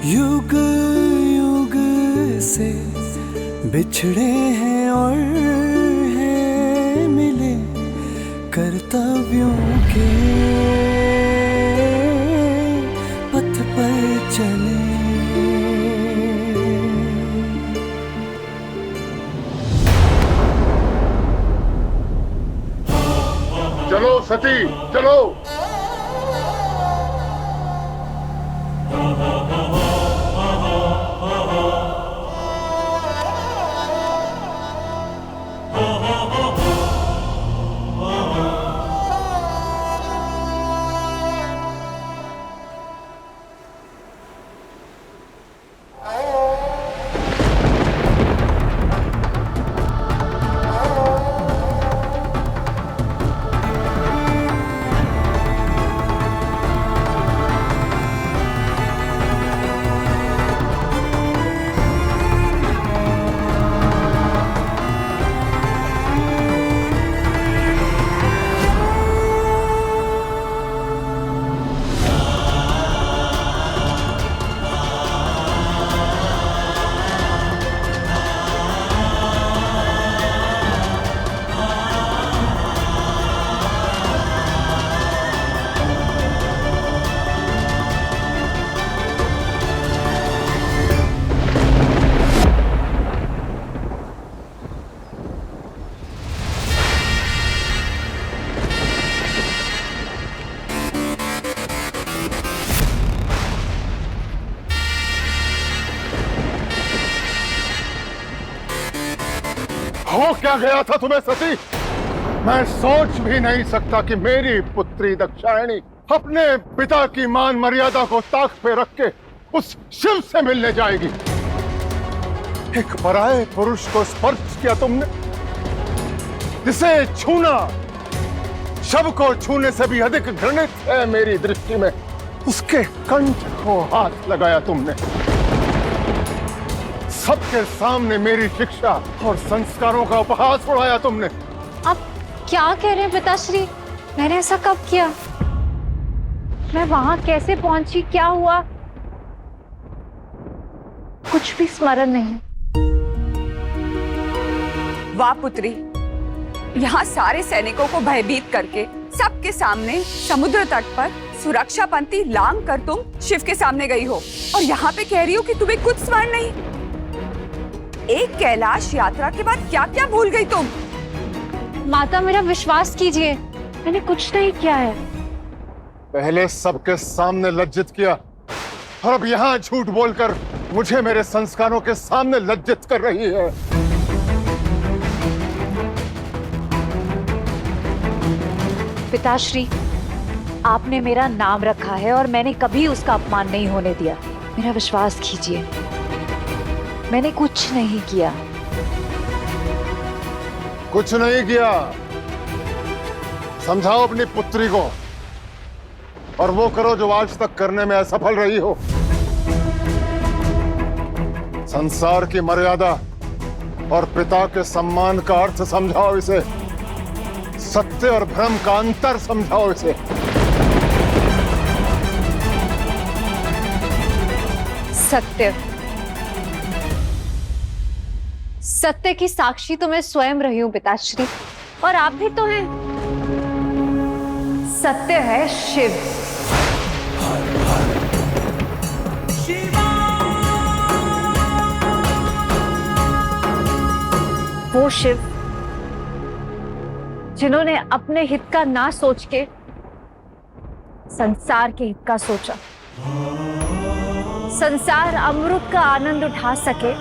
युग युग से बिछड़े हैं और हैं मिले कर्तव्यों के पथ पर चले। चलो सती चलो। हो क्या गया था तुम्हें सती? मैं सोच भी नहीं सकता कि मेरी पुत्री दाक्षायणी अपने पिता की मान मर्यादा को ताक पे रख के उस शिव से मिलने जाएगी। एक पराये पुरुष को स्पर्श किया तुमने, जिसे छूना शव को छूने से भी अधिक घृणित है मेरी दृष्टि में। उसके कंठ को हाथ लगाया तुमने, सबके सामने मेरी शिक्षा और संस्कारों का उपहास उड़ाया तुमने। आप क्या कह रहे हैं पिताश्री? मैंने ऐसा कब किया? मैं वहां कैसे पहुंची, क्या हुआ, कुछ भी स्मरण नहीं। वाह पुत्री, यहाँ सारे सैनिकों को भयभीत करके सबके सामने समुद्र तट पर सुरक्षा पंक्ति लांग कर तुम शिव के सामने गई हो, और यहाँ पे कह रही हो कि तुम्हें कुछ स्मरण नहीं। एक कैलाश यात्रा के बाद क्या क्या भूल गई तुम? माता मेरा विश्वास कीजिए, मैंने कुछ नहीं किया है। पहले सबके सामने लज्जित किया और अब यहाँ झूठ बोलकर मुझे मेरे संस्कारों के सामने लज्जित कर रही है। पिताश्री, आपने मेरा नाम रखा है और मैंने कभी उसका अपमान नहीं होने दिया। मेरा विश्वास कीजिए, मैंने कुछ नहीं किया। कुछ नहीं किया? समझाओ अपनी पुत्री को, और वो करो जो आज तक करने में असफल रही हो। संसार की मर्यादा और पिता के सम्मान का अर्थ समझाओ इसे। सत्य और भ्रम का अंतर समझाओ इसे। सत्य, सत्य की साक्षी तो मैं स्वयं रही हूं पिताश्री, और आप भी तो हैं। सत्य है शिव। वो शिव जिन्होंने अपने हित का ना सोच के संसार के हित का सोचा। संसार अमृत का आनंद उठा सके,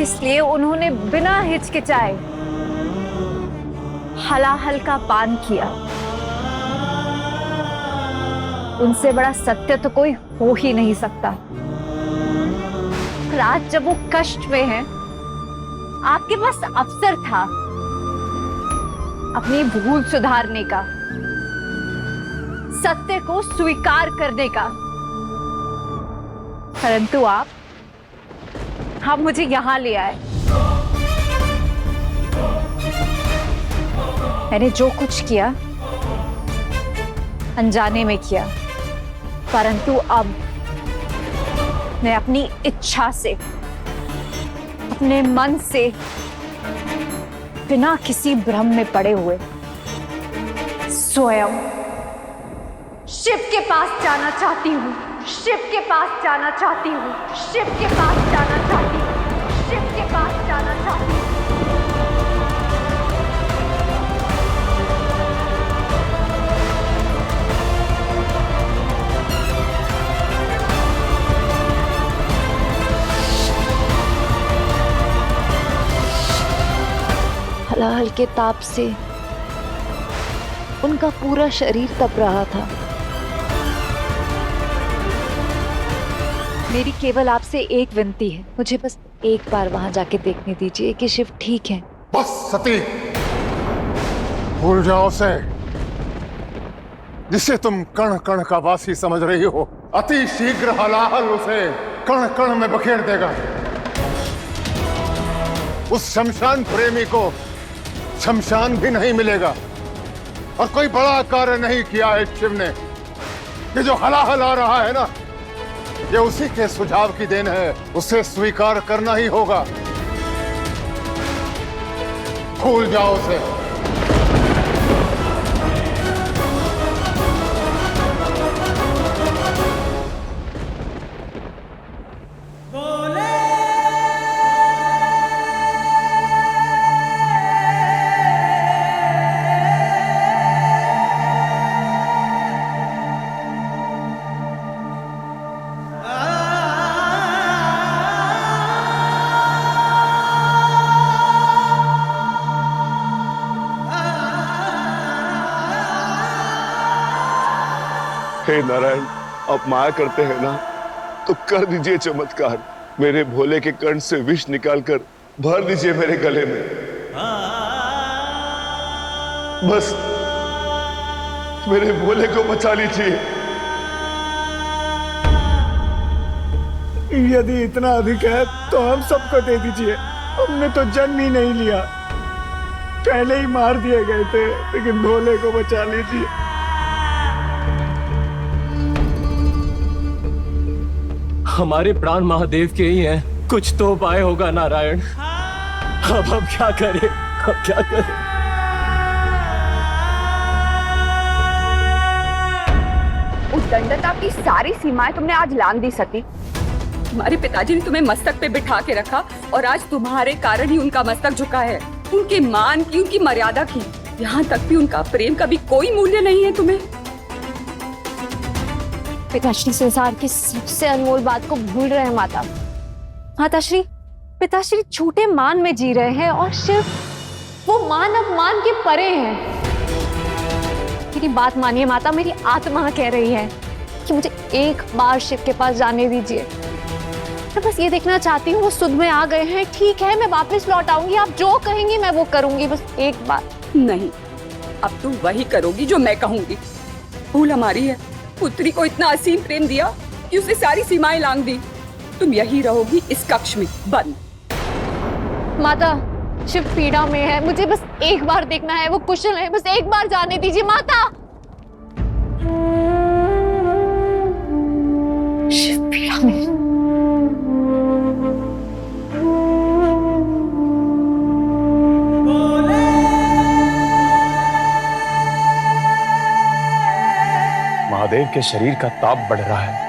इसलिए उन्होंने बिना हिचकिचाए हलाहल का पान किया। उनसे बड़ा सत्य तो कोई हो ही नहीं सकता। रात जब वो कष्ट में हैं, आपके पास अवसर था अपनी भूल सुधारने का, सत्य को स्वीकार करने का, परंतु आप मुझे यहां ले आए। मैंने जो कुछ किया अनजाने में किया, परंतु अब मैं अपनी इच्छा से, अपने मन से, बिना किसी भ्रम में पड़े हुए स्वयं शिव के पास जाना चाहती हूँ, शिव के पास जाना चाहती हूँ, शिव के पास जाना चाहती हूँ, शिव के पास जाना चाहती हूँ। हलाहल के ताप से उनका पूरा शरीर तप रहा था। मेरी केवल आपसे एक विनती है, मुझे बस एक बार वहां जाके देखने दीजिए कि शिव ठीक है। बस सती, भूल जाओ उसे जिसे तुम कण कण का वासी समझ रही हो। अति शीघ्र हलाहल उसे कण कण में बखेर देगा। उस शमशान प्रेमी को शमशान भी नहीं मिलेगा, और कोई बड़ा कार्य नहीं किया है शिव ने। ये जो हलाहल आ रहा है ना, ये उसी के सुझाव की देन है। उसे स्वीकार करना ही होगा। भूल जाओ उसे। हे नारायण, आप माया करते हैं ना, तो कर दीजिए चमत्कार। मेरे भोले के कर्ण से विष निकालकर भर दीजिए मेरे गले में। बस मेरे भोले को बचा लीजिए। यदि इतना अधिक है तो हम सबको दे दीजिए। हमने तो जन्म ही नहीं लिया, पहले ही मार दिए गए थे, लेकिन भोले को बचा लीजिए। हमारे प्राण महादेव के ही हैं, कुछ तो उपाय होगा नारायण। अब हम क्या करें, अब क्या करें? उस दंडता की सारी सीमाएं तुमने आज लांघ दी सती। तुम्हारे पिताजी ने तुम्हें मस्तक पे बिठा के रखा, और आज तुम्हारे कारण ही उनका मस्तक झुका है। उनके मान की, उनकी मर्यादा की, यहाँ तक भी उनका प्रेम का भी कोई मूल्य नहीं है तुम्हें। पिताश्री संसार की सबसे अनमोल बात को भूल रहे हैं माता। माताश्री, पिताश्री झूठे मान में जी रहे हैं, और शिव वो मान अपमान के परे हैं। मेरी बात मानिए माता, मेरी आत्मा कह रही है कि मुझे एक बार शिव के पास जाने दीजिए। मैं बस ये देखना चाहती हूँ वो सुध में आ गए हैं, ठीक है, मैं वापस लौट आऊंगी, आप जो कहेंगी मैं वो करूंगी, बस एक बार। नहीं, अब तुम वही करोगी जो मैं कहूंगी। भूल हमारी है, पुत्री को इतना असीम प्रेम दिया कि उसे सारी सीमाएं लांघ दी। तुम यही रहोगी इस कक्ष में बंद। माता, शिव पीड़ा में है, मुझे बस एक बार देखना है वो कुशल है, बस एक बार जाने दीजिए माता। शिव पीड़ा में। महादेव के शरीर का ताप बढ़ रहा है।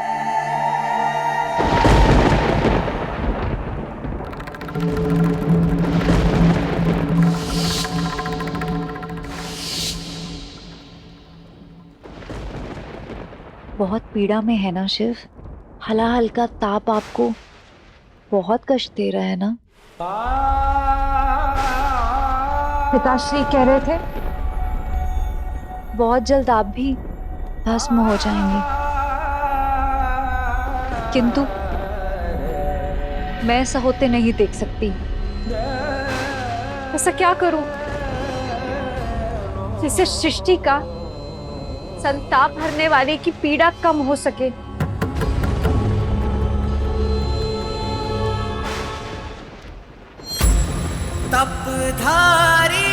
बहुत पीड़ा में है ना शिव? हलाहल का ताप आपको बहुत कष्ट दे रहा है ना? पिताश्री कह रहे थे बहुत जल्द आप भी भस्म हो जाएंगे, किंतु मैं ऐसा होते नहीं देख सकती। ऐसा क्या करूं जिससे सृष्टि का संताप भरने वाले की पीड़ा कम हो सके? तपधारी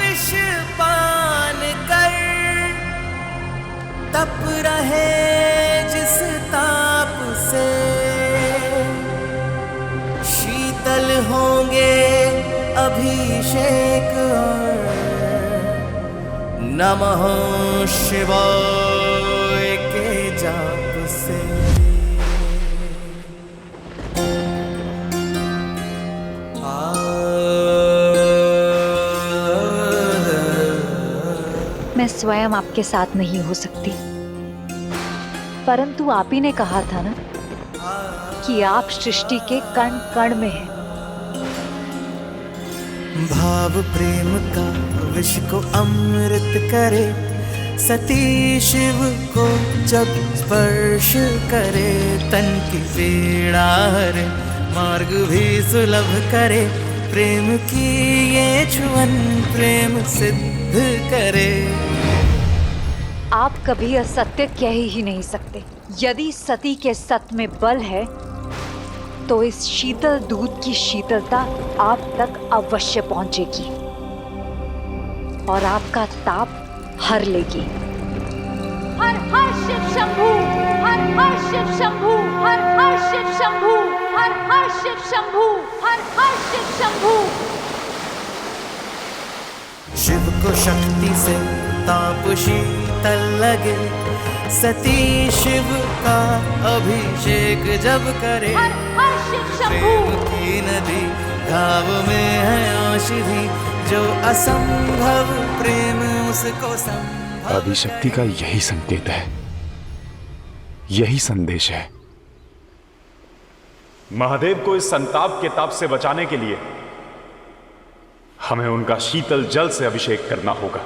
विष पान कर, तप रहे जिस ताप से, अभिषेक नमः शिवाय के जाप से। मैं स्वयं आपके साथ नहीं हो सकती, परंतु आप ही ने कहा था ना कि आप सृष्टि के कण कण में हैं। भाव प्रेम का विष को अमृत करे, सती शिव को जब स्पर्श करे, तन की पीड़ा हरे, मार्ग भी सुलभ करे, प्रेम की ये छुअन प्रेम सिद्ध करे। आप कभी असत्य कह ही नहीं सकते। यदि सती के सत में बल है तो इस शीतल दूध की शीतलता आप तक अवश्य पहुंचेगी और आपका ताप हर लेगी। हर हर शिव शंभू, हर हर शिव शंभू, हर हर शिव शंभू, हर हर शिव शंभू, हर हर शिव शंभू। शिव को शक्ति से ताप शीतल लगे, सती शिव का अभिषेक जब करे, हर हर शिव शंभू। प्रेम की नदी घाव में है औषधि, जो असंभव प्रेम उसको संभव। आदिशक्ति का यही संकेत है, यही संदेश है। महादेव को इस संताप के ताप से बचाने के लिए हमें उनका शीतल जल से अभिषेक करना होगा।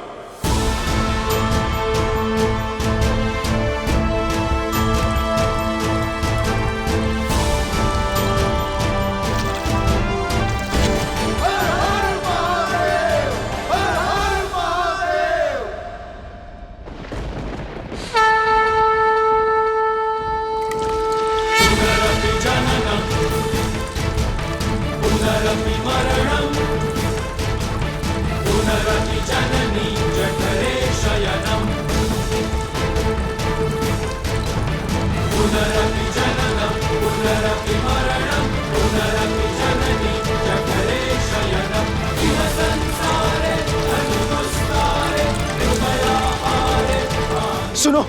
सुनो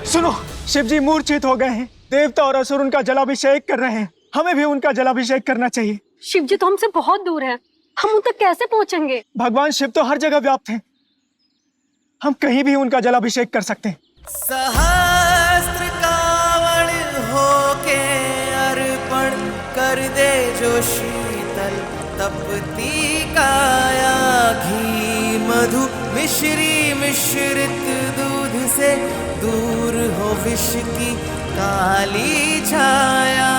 सुनो, शिव जी मूर्छित हो गए हैं। देवता और असुर उनका जलाभिषेक कर रहे हैं। हमें भी उनका जलाभिषेक करना चाहिए। शिव जी तो हमसे बहुत दूर हैं, हम उन तक कैसे पहुंचेंगे? भगवान शिव तो हर जगह व्याप्त हैं, हम कहीं भी उनका जलाभिषेक कर सकते हैं। सहस्त्र कावड़ होके अर्पण कर दे जो शीतल तपती काया, घी मधु मिश्री मिश्रित दूध से दूर हो विष की काली छाया।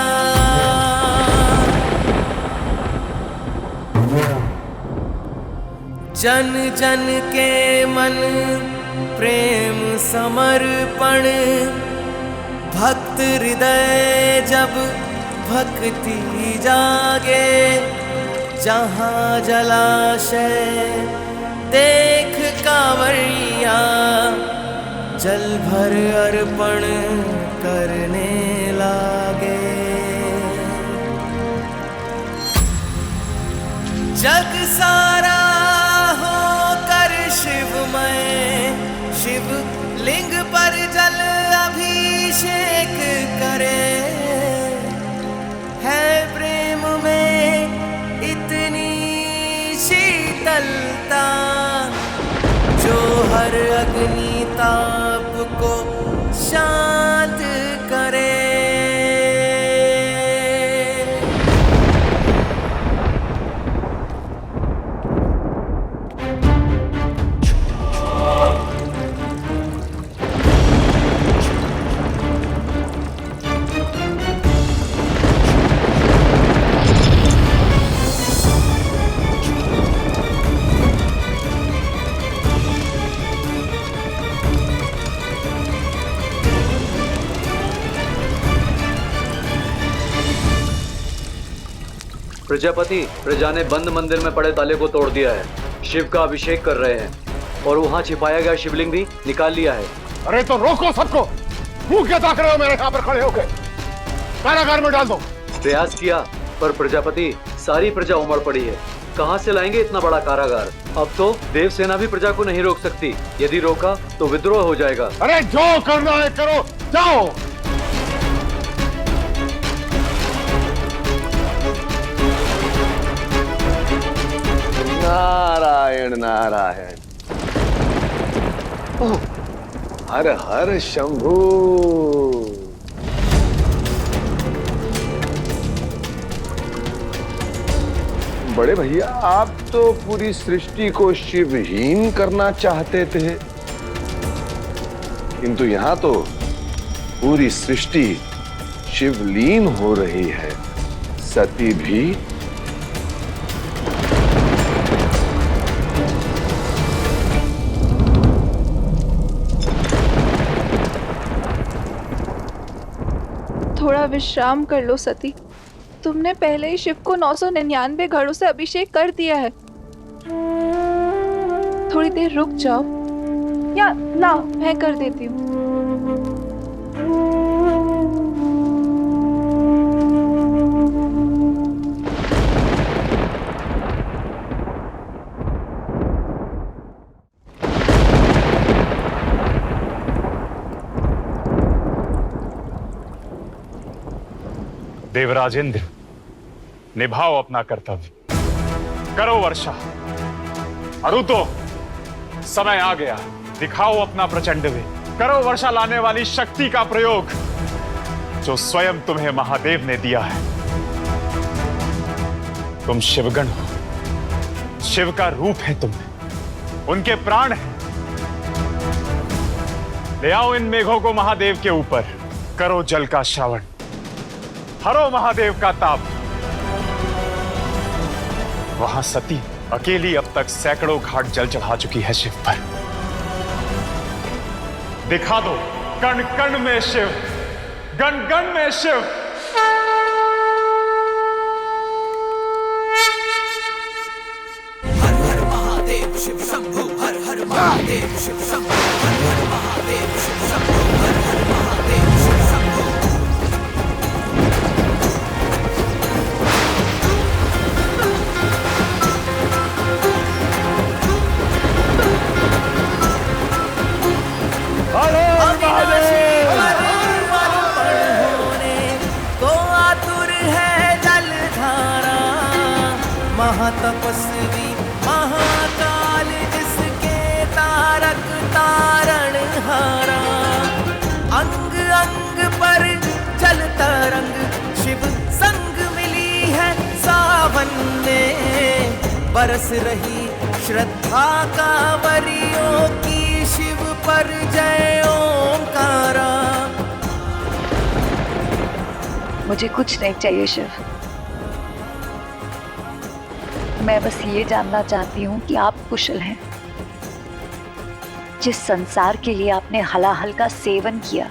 जन जन के मन प्रेम समर्पण, भक्त हृदय जब भक्ति जागे, जहाँ जलाशय देख कांवरिया, जल भर अर्पण करने लागे। जग सारा होकर शिवमय, शिव लिंग पर जल अभिषेक करे, है प्रेम में इतनी शीतलता, जो हर अग्नि ताप को शांत करे। प्रजापति, प्रजा ने बंद मंदिर में पड़े ताले को तोड़ दिया है, शिव का अभिषेक कर रहे हैं और वहाँ छिपाया गया शिवलिंग भी निकाल लिया है। अरे तो रोको सबको, मुंह क्या ताक रहे हो मेरे यहाँ पर खड़े होके? कारागार में डाल दो। प्रयास किया पर प्रजापति सारी प्रजा उमड़ पड़ी है, कहाँ से लाएंगे इतना बड़ा कारागार? अब तो देवसेना भी प्रजा को नहीं रोक सकती। यदि रोका तो विद्रोह हो जाएगा। अरे जो करना है करो, जाओ। नारायण नारायण। ओह, हर हर शंभू। बड़े भैया, आप तो पूरी सृष्टि को शिवहीन करना चाहते थे, किंतु यहां तो पूरी सृष्टि शिवलीन हो रही है। सती भी थोड़ा विश्राम कर लो सती। तुमने पहले ही शिव को 999 घड़ों से अभिषेक कर दिया है। थोड़ी देर रुक जाओ, या लाओ मैं कर देती हूँ। देवराजेंद्र, निभाओ अपना कर्तव्य, करो वर्षा। अरुतो, समय आ गया, दिखाओ अपना प्रचंड वेग, करो वर्षा लाने वाली शक्ति का प्रयोग जो स्वयं तुम्हें महादेव ने दिया है। तुम शिवगण हो, शिव का रूप है तुम, उनके प्राण हैं। ले आओ इन मेघों को महादेव के ऊपर, करो जल का श्रावण, हरो महादेव का ताप। वहां सती अकेली अब तक सैकड़ों घाट जल चढ़ा चुकी है शिव पर। दिखा दो कण कण में शिव, गण गण में शिव। हर हर महादेव शिव शंभु, हर हर महादेव शिव शंभु, हर हर महादेव शिव शंभु, हर हर महादेव शिव शंभु। महातपस्वी महाकाल जिसके तारक तारण हारा, अंग अंग पर जल तरंग शिव संग मिली है सावन में, बरस रही श्रद्धा कांवरियों की शिव पर जय ओंकारा। मुझे कुछ नहीं चाहिए शिव, मैं बस ये जानना चाहती हूँ कि आप कुशल हैं। जिस संसार के लिए आपने हलाहल का सेवन किया,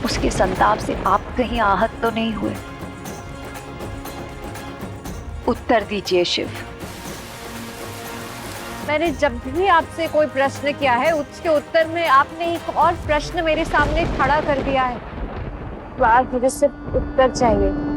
उसके संताप से आप कहीं आहत तो नहीं हुए? उत्तर दीजिए शिव। मैंने जब भी आपसे कोई प्रश्न किया है, उसके उत्तर में आपने एक और प्रश्न मेरे सामने खड़ा कर दिया है। तो आज मुझे सिर्फ उत्तर चाहिए।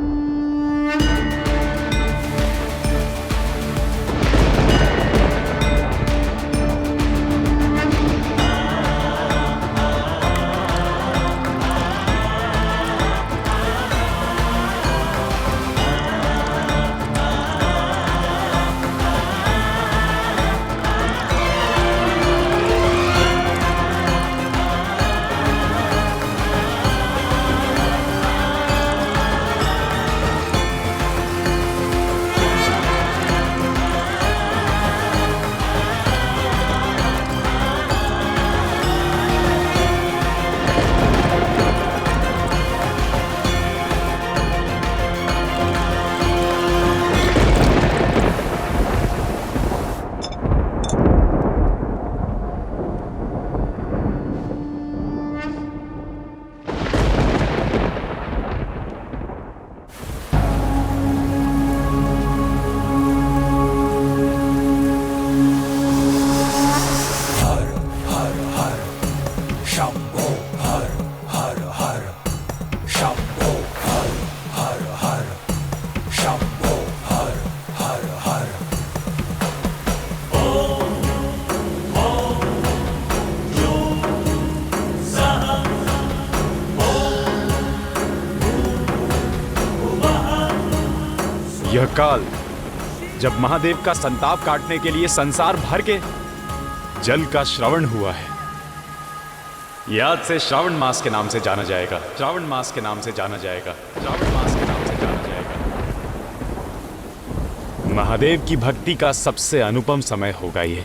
यह काल जब महादेव का संताप काटने के लिए संसार भर के जल का श्रवण हुआ है, याद से श्रावण मास के नाम से जाना जाएगा, श्रावण मास के नाम से जाना जाएगा, श्रावण मास के नाम से जाना जाएगा। महादेव की भक्ति का सबसे अनुपम समय होगा ये।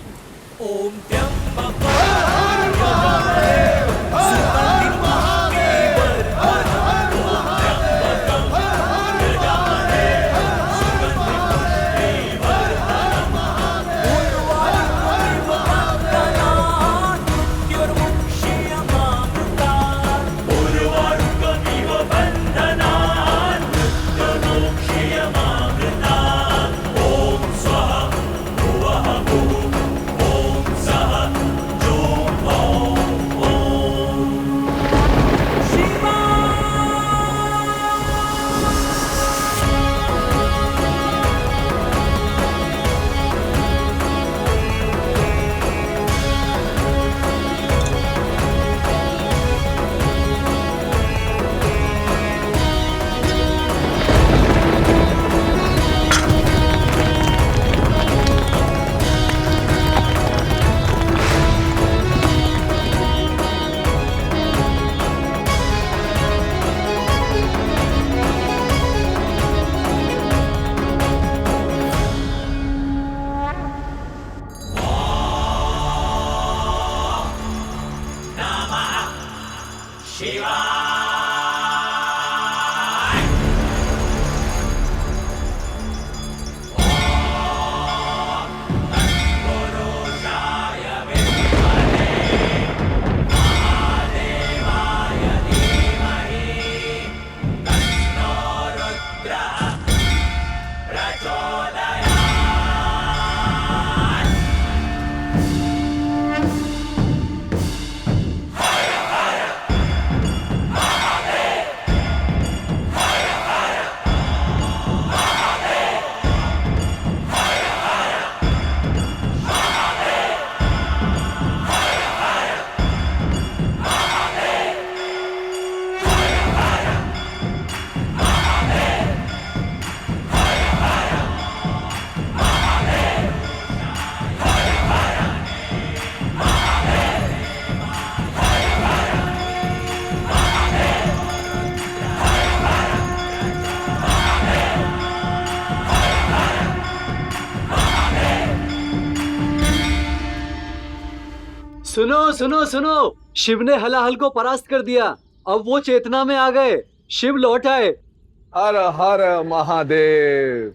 सुनो सुनो सुनो, शिव ने हलाहल को परास्त कर दिया। अब वो चेतना में आ गए, शिव लौट आए। हर हर महादेव।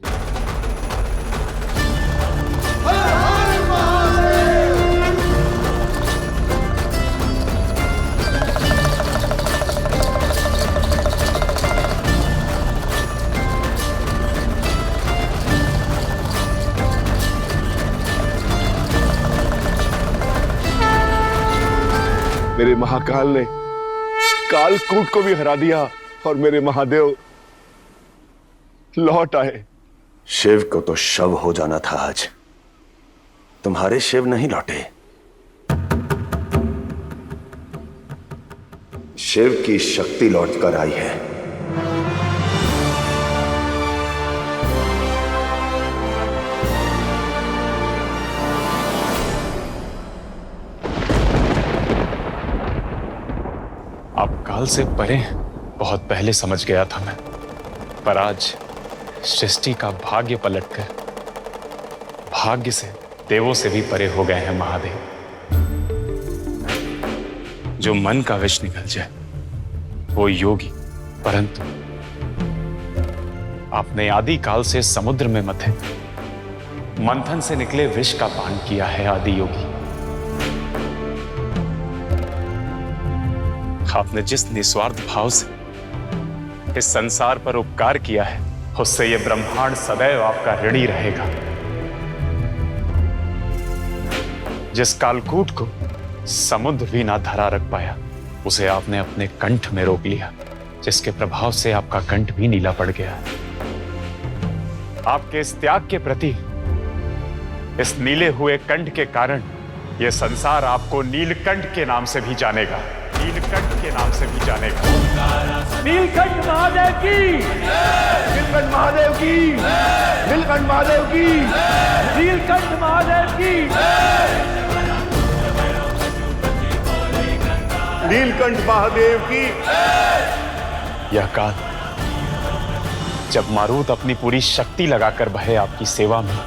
मेरे महाकाल ने कालकूट को भी हरा दिया और मेरे महादेव लौट आए। शिव को तो शव हो जाना था आज, तुम्हारे शिव नहीं लौटे। शिव की शक्ति लौट कर आई है। आप काल से परे बहुत पहले समझ गया था मैं, पर आज सृष्टि का भाग्य पलटकर भाग्य से देवों से भी परे हो गए हैं महादेव। जो मन का विष निकल जाए वो योगी, परंतु आपने आदि काल से समुद्र में मथे मंथन से निकले विष का पान किया है आदि योगी। आपने जिस निस्वार्थ भाव से इस संसार पर उपकार किया है, उससे यह ब्रह्मांड सदैव आपका ऋणी रहेगा। जिस कालकूट को समुद्र भी ना धरा रख पाया, उसे आपने अपने कंठ में रोक लिया, जिसके प्रभाव से आपका कंठ भी नीला पड़ गया। आपके इस त्याग के प्रति, इस नीले हुए कंठ के कारण यह संसार आपको नीलकंठ के नाम से भी जानेगा। नीलकंठ के नाम से भी जानेगा। नीलकंठ महादेव की, नीलकंठ महादेव की, नीलकंठ महादेव की, नीलकंठ महादेव की। नीलकंठ महादेव की। यह काल जब मारुत अपनी पूरी शक्ति लगाकर बहे आपकी सेवा में,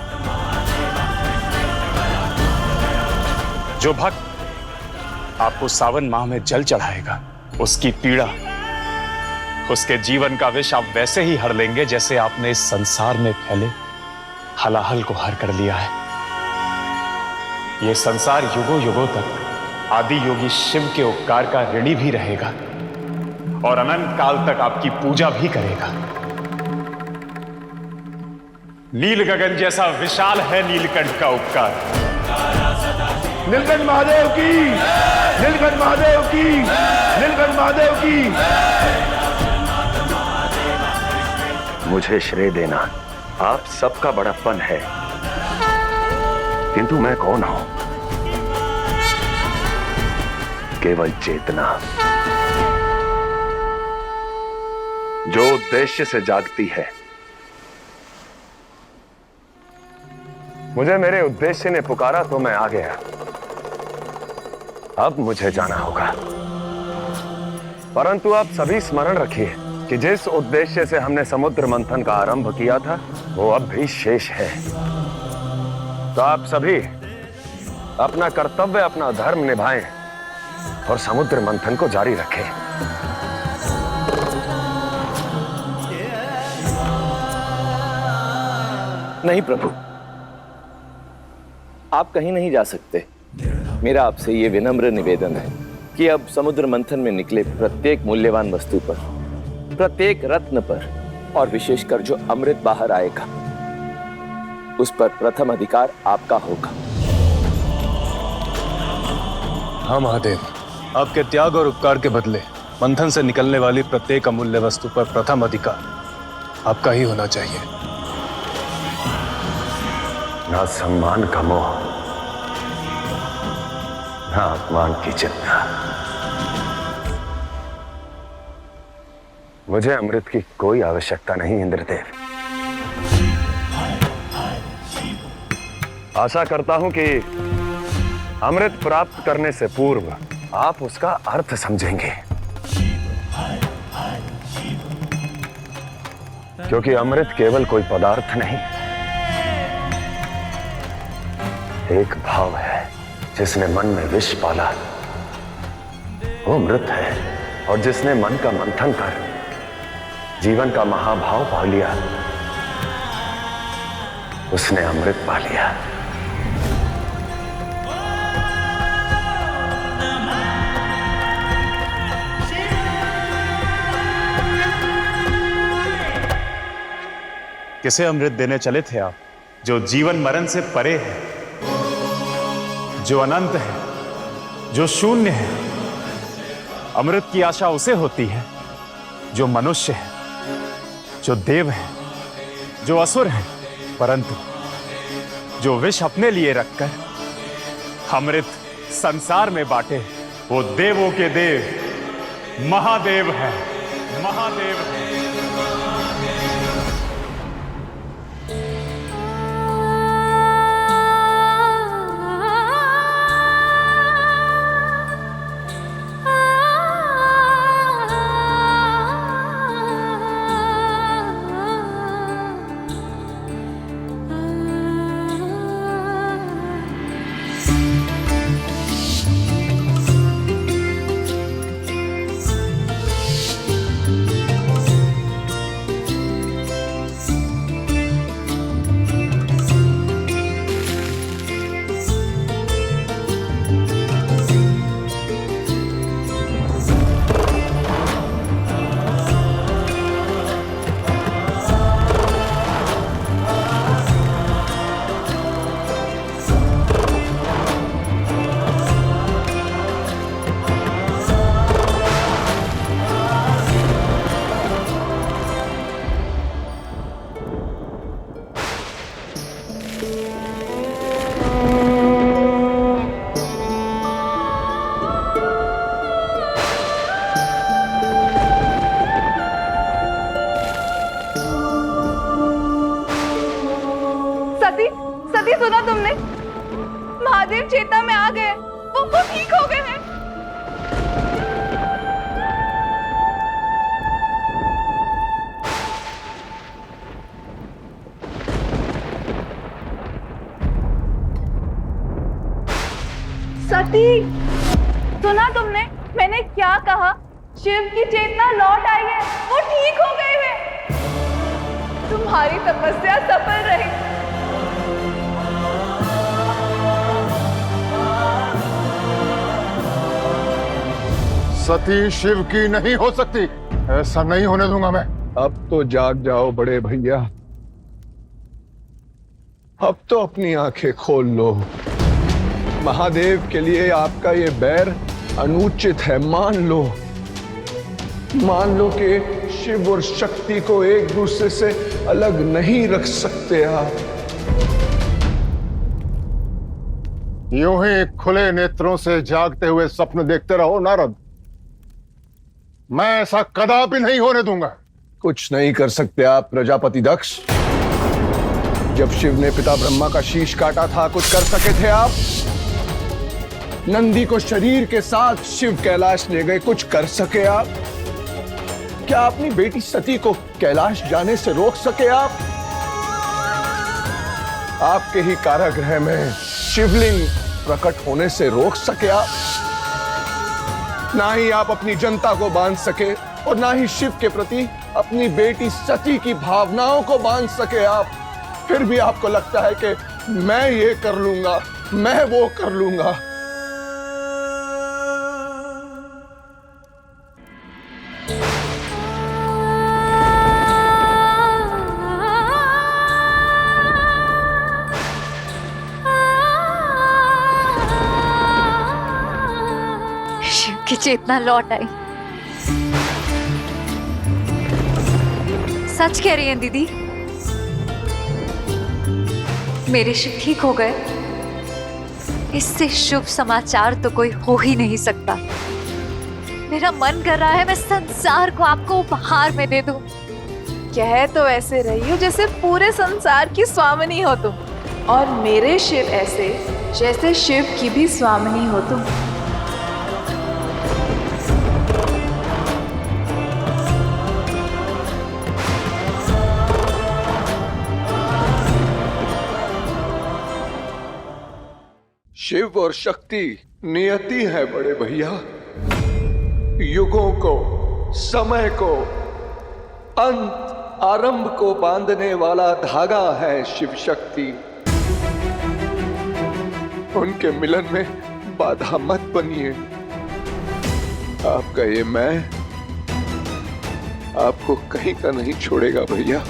जो भक्त आपको सावन माह में जल चढ़ाएगा, उसकी पीड़ा, उसके जीवन का विष आप वैसे ही हर लेंगे जैसे आपने इस संसार में फैले हलाहल को हर कर लिया है। यह संसार युगों युगों तक आदि योगी शिव के उपकार का ऋणी भी रहेगा और अनंत काल तक आपकी पूजा भी करेगा। नील गगन जैसा विशाल है नीलकंठ का उपकार। नीलकंठ महादेव की, नीलकंठ महादेव की, नीलकंठ महादेव की। मुझे श्रेय देना आप सबका बड़प्पन है, किंतु मैं कौन हूं? केवल चेतना जो उद्देश्य से जागती है। मुझे मेरे उद्देश्य ने पुकारा तो मैं आ गया। अब मुझे जाना होगा, परंतु आप सभी स्मरण रखिए कि जिस उद्देश्य से हमने समुद्र मंथन का आरंभ किया था वो अब भी शेष है। तो आप सभी अपना कर्तव्य, अपना धर्म निभाएं और समुद्र मंथन को जारी रखें। नहीं प्रभु, आप कहीं नहीं जा सकते। मेरा आपसे ये विनम्र निवेदन है कि अब समुद्र मंथन में निकले प्रत्येक मूल्यवान वस्तु पर, प्रत्येक रत्न पर और विशेषकर जो अमृत बाहर आएगा उस पर प्रथम अधिकार आपका होगा। हाँ महादेव, आपके त्याग और उपकार के बदले मंथन से निकलने वाली प्रत्येक अमूल्य वस्तु पर प्रथम अधिकार आपका ही होना चाहिए। ना सम्मान का मोह, ना अपमान की चिंता। मुझे अमृत की कोई आवश्यकता नहीं इंद्रदेव। आशा करता हूं कि अमृत प्राप्त करने से पूर्व आप उसका अर्थ समझेंगे, क्योंकि अमृत केवल कोई पदार्थ नहीं, एक भाव है जिसने मन में विष पाला वो मृत है, और जिसने मन का मंथन कर जीवन का महाभाव पा लिया उसने अमृत पा लिया। किसे अमृत देने चले थे आप, जो जीवन मरण से परे है, जो अनंत है, जो शून्य है? अमृत की आशा उसे होती है जो मनुष्य है, जो देव है, जो असुर है, परंतु जो विष अपने लिए रखकर अमृत संसार में बांटे वो देवों के देव महादेव है, महादेव है। सुना तुमने? महादेव चेतना में आ गए, वो ठीक हो गए हैं। सती, सुना तुमने मैंने क्या कहा? शिव की चेतना लौट आई है, वो ठीक हो गए हैं। तुम्हारी तपस्या सफल रही। सती शिव की नहीं हो सकती, ऐसा नहीं होने दूंगा मैं। अब तो जाग जाओ बड़े भैया, अब तो अपनी आंखें खोल लो। महादेव के लिए आपका ये बैर अनुचित है। मान लो कि शिव और शक्ति को एक दूसरे से अलग नहीं रख सकते आप। यूं ही खुले नेत्रों से जागते हुए स्वप्न देखते रहो नारद, मैं ऐसा कदापि नहीं होने दूंगा। कुछ नहीं कर सकते आप प्रजापति दक्ष। जब शिव ने पिता ब्रह्मा का शीश काटा था, कुछ कर सके थे आप? नंदी को शरीर के साथ शिव कैलाश ले गए, कुछ कर सके आप? क्या अपनी बेटी सती को कैलाश जाने से रोक सके आप? आपके ही कारागृह में शिवलिंग प्रकट होने से रोक सके आप? ना ही आप अपनी जनता को बांध सके और ना ही शिव के प्रति अपनी बेटी सती की भावनाओं को बांध सके आप। फिर भी आपको लगता है कि मैं ये कर लूंगा, मैं वो कर लूंगा। शिव की चेतना लौट आई। सच कह रही हैं दीदी, मेरे शिव ठीक हो गए। इससे शुभ समाचार तो कोई हो ही नहीं सकता। मेरा मन कर रहा है मैं संसार को आपको उपहार में दे दूं। कह तो ऐसे रही हो जैसे पूरे संसार की स्वामिनी हो तुम, और मेरे शिव ऐसे जैसे शिव की भी स्वामिनी हो तुम। शिव और शक्ति नियति है बड़े भैया। युगों को, समय को, अंत आरंभ को बांधने वाला धागा है शिव शक्ति। उनके मिलन में बाधा मत बनिए। आपका ये मैं आपको कहीं का नहीं छोड़ेगा भैया।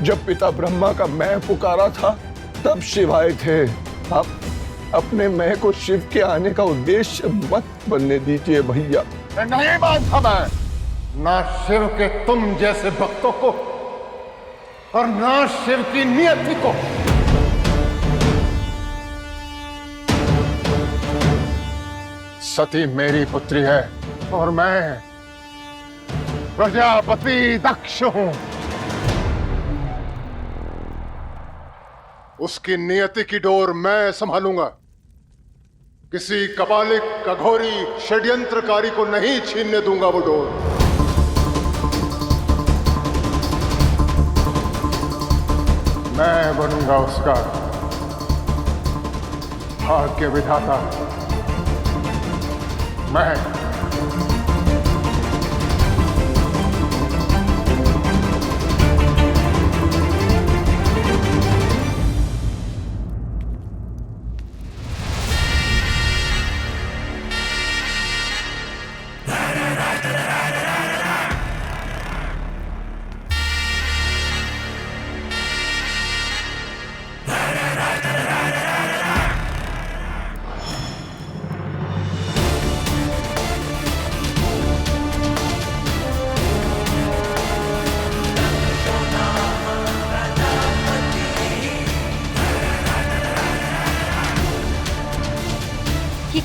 जब पिता ब्रह्मा का मैं पुकारा था तब शिव आए थे। आप अपने मैं को शिव के आने का उद्देश्य मत बनने दीजिए भैया। नहीं मानता मैं ना शिव के तुम जैसे भक्तों को और ना शिव की नियति को। सती मेरी पुत्री है और मैं प्रजापति दक्ष हूं। उसकी नियति की डोर मैं संभालूंगा। किसी कपालिक, अघोरी, षड्यंत्रकारी को नहीं छीनने दूंगा वो डोर। मैं बनूंगा उसका भाग्य विधाता। मैं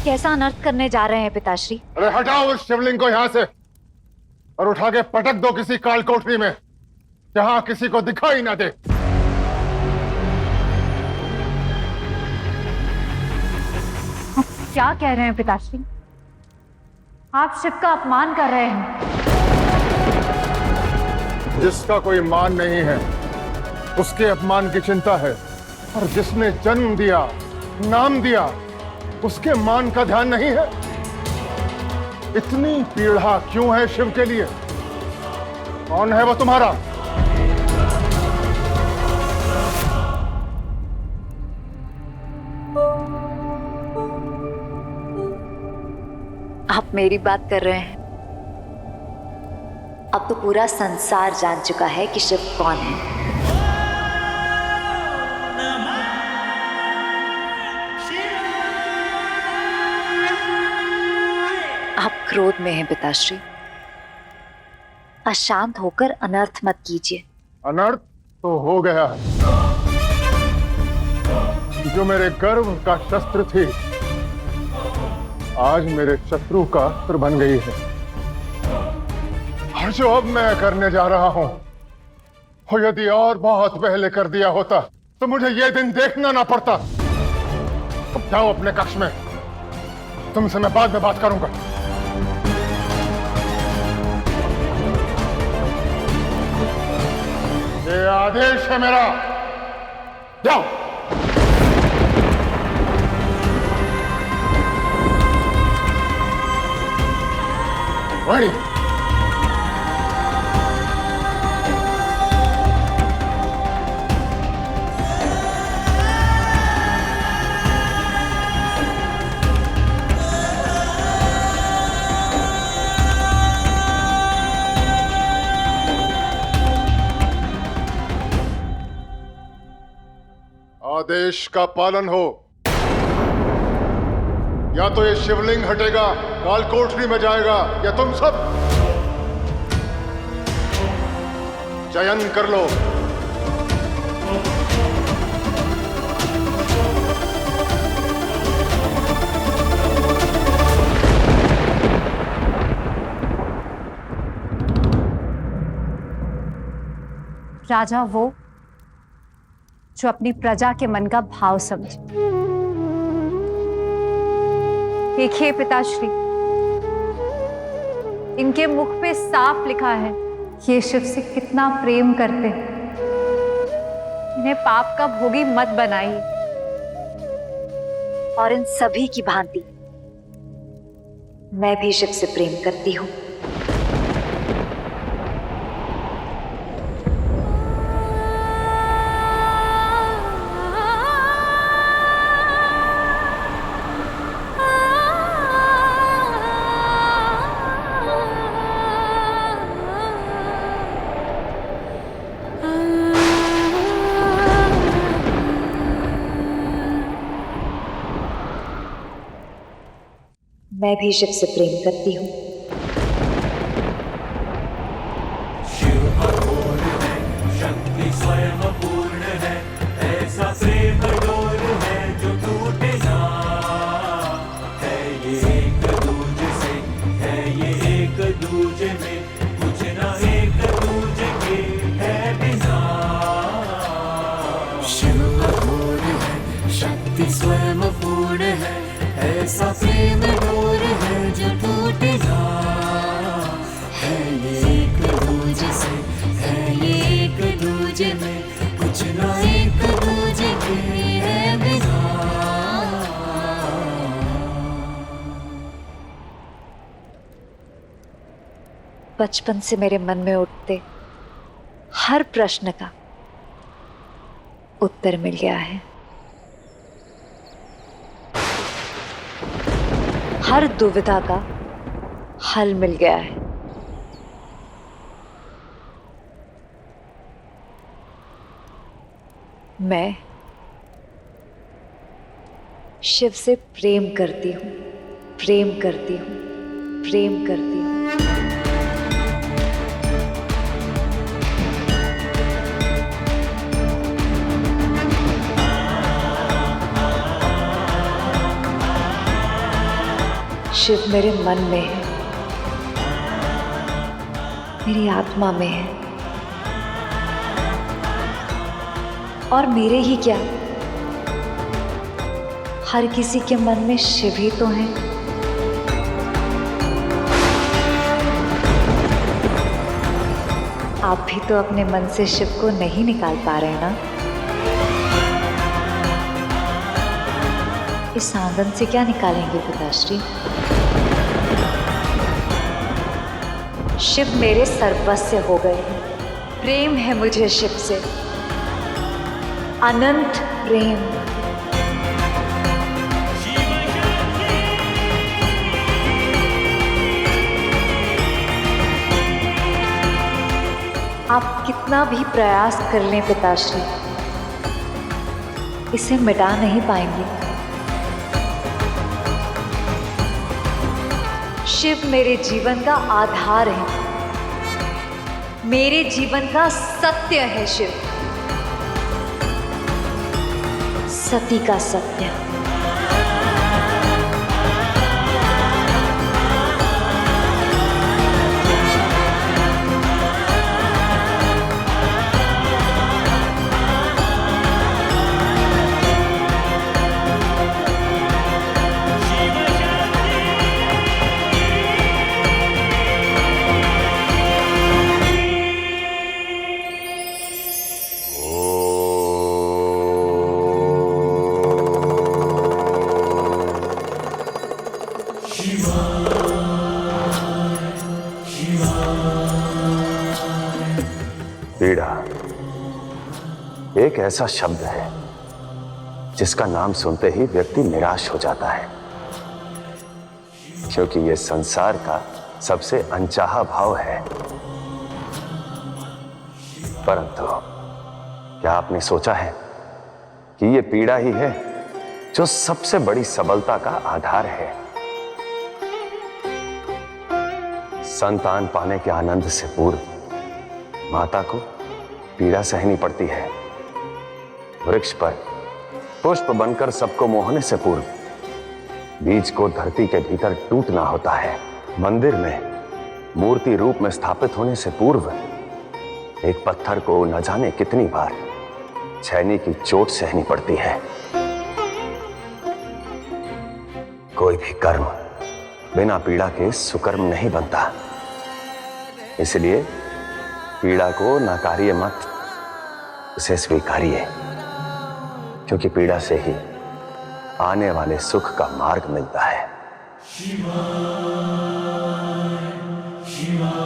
कैसा अनर्थ करने जा रहे हैं पिताश्री? अरे हटाओ उस शिवलिंग को यहां से और उठा के पटक दो किसी काल कोठरी में, जहां किसी को दिखाई ना दे। क्या कह रहे हैं पिताश्री? आप शिव का अपमान कर रहे हैं। जिसका कोई मान नहीं है उसके अपमान की चिंता है, और जिसने जन्म दिया, नाम दिया, उसके मान का ध्यान नहीं है। इतनी पीड़ा क्यों है शिव के लिए? कौन है वो तुम्हारा? आप मेरी बात कर रहे हैं? अब तो पूरा संसार जान चुका है कि शिव कौन है। आप क्रोध में हैं पिताश्री। अशांत होकर अनर्थ मत कीजिए। अनर्थ तो हो गया है। जो मेरे गर्व का शस्त्र थी आज मेरे शत्रु का अस्त्र बन गई है। और जो अब मैं करने जा रहा हूं वो यदि और बहुत पहले कर दिया होता तो मुझे ये दिन देखना ना पड़ता। अब जाओ अपने कक्ष में, तुमसे मैं बाद में बात करूंगा। ये आदेश है मेरा, जाओ। वाणी, आदेश का पालन हो, या तो ये शिवलिंग हटेगा, काल कोठरी में जाएगा, या तुम सब चयन कर लो। राजा वो जो अपनी प्रजा के मन का भाव समझे। देखिए पिताश्री, इनके मुख पे साफ लिखा है ये शिव से कितना प्रेम करते हैं। इन्हें पाप का भोगी मत बनाइए। और इन सभी की भांति मैं भी शिव से प्रेम करती हूँ। मैं भी शिव से प्रेम करती हूँ। शक्ति स्वयं पूर्ण है, ऐसा प्रेम डोर है जो टूटे ना। है ये एक दूजे से, है ये एक दूजे में, कुछ ना एक दूजे के है बिना। शिव पूर्ण है, शक्ति स्वयं पूर्ण है, ऐसा प्रेम डोर है जो टूटे ना। है ये एक दूजे से, है ये एक दूजे में, कुछ ना एक दूजे के है बिना। बचपन से मेरे मन में उठते हर प्रश्न का उत्तर मिल गया है। हर दुविधा का हल मिल गया है। मैं शिव से प्रेम करती हूँ, प्रेम करती हूँ, प्रेम करती हूँ। शिव मेरे मन में है, मेरी आत्मा में है, और मेरे ही क्या हर किसी के मन में शिव ही तो है। आप भी तो अपने मन से शिव को नहीं निकाल पा रहे ना। इस आंगन से क्या निकालेंगे पिताश्री? शिव मेरे सर्वस्व हो गए हैं। प्रेम है मुझे शिव से, अनंत प्रेम। आप कितना भी प्रयास कर लें पिताश्री, इसे मिटा नहीं पाएंगे। शिव मेरे जीवन का आधार है, मेरे जीवन का सत्य है शिव, सती का सत्य। पीड़ा एक ऐसा शब्द है जिसका नाम सुनते ही व्यक्ति निराश हो जाता है, क्योंकि यह संसार का सबसे अनचाहा भाव है। परंतु क्या आपने सोचा है कि यह पीड़ा ही है जो सबसे बड़ी सबलता का आधार है? संतान पाने के आनंद से पूर्व माता को पीड़ा सहनी पड़ती है। वृक्ष पर पुष्प बनकर सबको मोहने से पूर्व बीज को धरती के भीतर टूटना होता है। मंदिर में मूर्ति रूप में स्थापित होने से पूर्व एक पत्थर को न जाने कितनी बार छैनी की चोट सहनी पड़ती है। कोई भी कर्म बिना पीड़ा के सुकर्म नहीं बनता। इसलिए पीड़ा को नकारिए मत, उसे स्वीकारिए, क्योंकि पीड़ा से ही आने वाले सुख का मार्ग मिलता है। शिवाय, 「 शिवाय, शिवाय, शिवाय, शिवाय, शिवाय, शिवाय, शिवाय, शिवाय, शिवाय, शिवाय, शिवाय, शिवाय, शिवाय, शिवाय, शिवाय, शिवाय, शिवाय, शिवाय, शिवाय शिवाय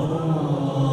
शिवाय